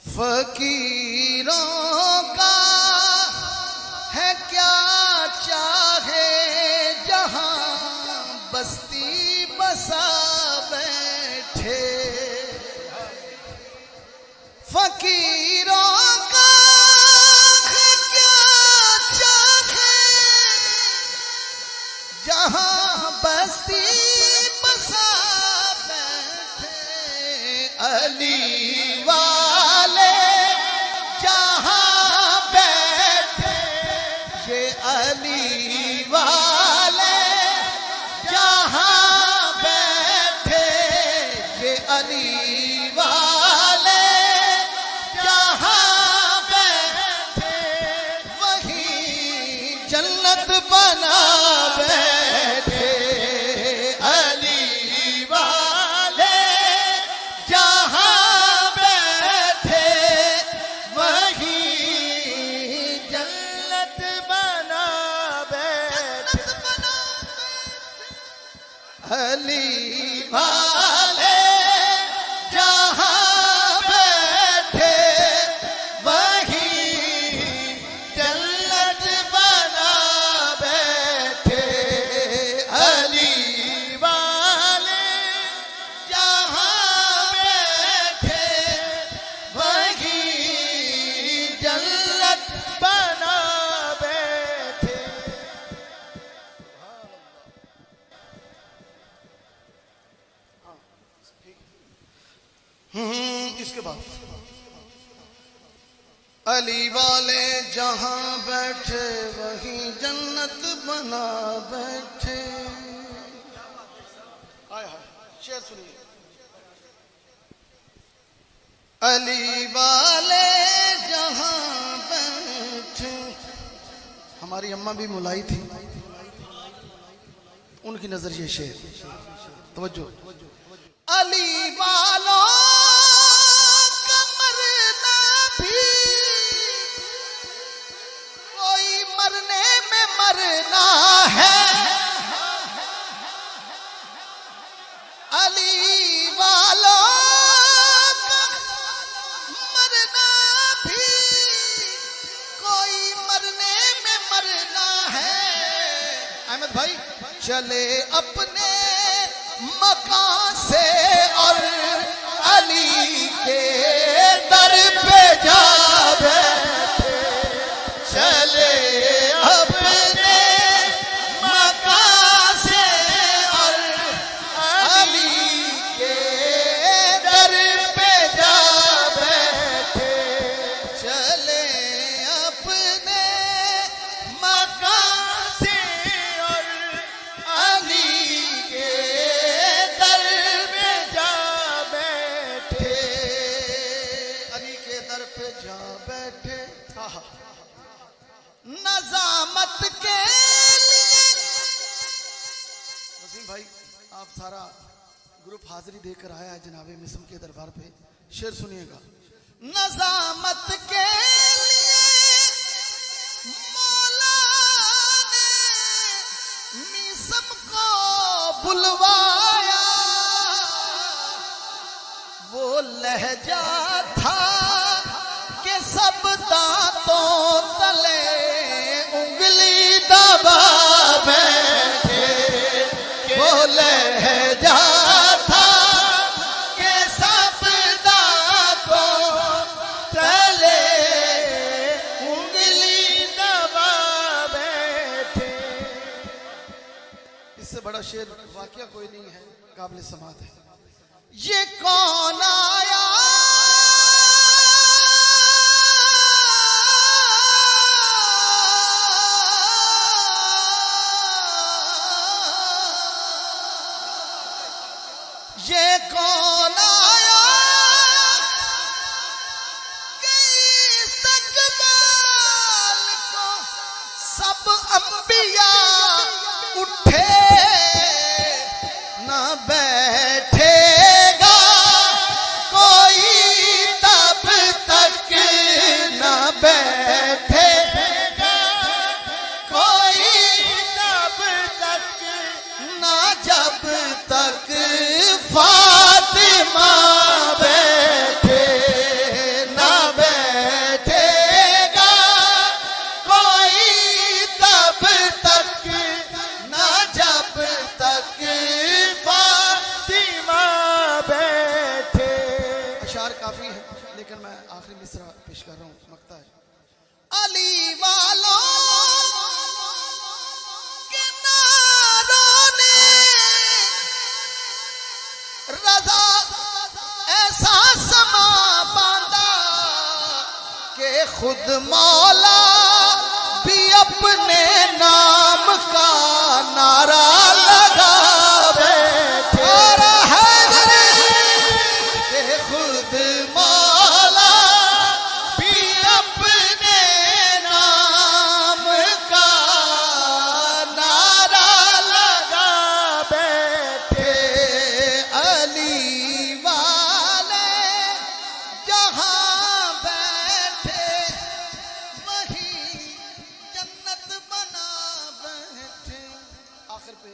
فقیروں کا ہے کیا چاہے جہاں بستی بسا بیٹھے، فقیروں کا ہے کیا چاہے جہاں بستی بسا بیٹھے، علی والے جہاں بیٹھے، یہ علی والے جہاں بیٹھے، یہ علی والے جہاں بیٹھے، وہیں جنت بنا بیٹھے، علی والے جہاں بیٹھے، وہیں جنت بنا بیٹھے، علی والے جہاں بیٹھے، وہیں جنت بنا بیٹھے، علی والے جہاں بیٹھے، وہیں جنت بنا بیٹھے۔ اس کے بعد علی والے جہاں بیٹھے، وہیں جنت بنا بیٹھے۔ شعر سنیے، علی والے جہاں بیٹھے، ہماری اماں بھی ملائی تھی، ان کی نظر یہ شعر، توجہ، علی والوں کا مرنا بھی کوئی مرنے میں مرنا ہے، علی والوں کا مرنا بھی کوئی مرنے میں مرنا ہے، احمد بھائی چلے اپنے مکان سے اور علی کے در پہ جا بیٹھے، چلے اپنے مکان سے اور علی کے در پہ جا بیٹھے، چلے اپنے مکان سے اور علی کے در پہ جا بیٹھے، علی کے در پہ جا بیٹھے، نظامت کے لیے۔ وسیم بھائی آپ سارا گروپ حاضری دے کر آیا ہے جناب مسم کے دربار پہ، شعر سنیے گا، نظامت کے لیے مولا نے مسم کو بلوایا، وہ لہجہ تھا کہ سب دانتوں تلے انگلی دبا بیٹھے، وہ لہجہ تھا کہ سب دانتوں تلے انگلی دبا بیٹھے۔ اس سے بڑا شعر واقعہ کوئی نہیں ہے، قابل سماعت ہے، یہ کون آیا یہ کون آیا کہ استقبال کو سب انبیاء اٹھے، نہ بیٹھے گا کوئی تب تک، نہ بیٹھے گا کوئی تب تک، نہ جب تک فاطمہ بیٹھے، نہ لیکن میں آخری مصرع پیش کر رہا ہوں، مقطع ہے علی والوں کے ناروں نے رضا ایسا سما باندھا کہ خود مولا بھی اپنے نام کا نعرہ لگا بیٹھے کہ خود مولا بھی اپنے نام کا نعرہ لگا بیٹھے علی والے جہاں بیٹھے وہی جنت بنا بیٹھے. آخر پہ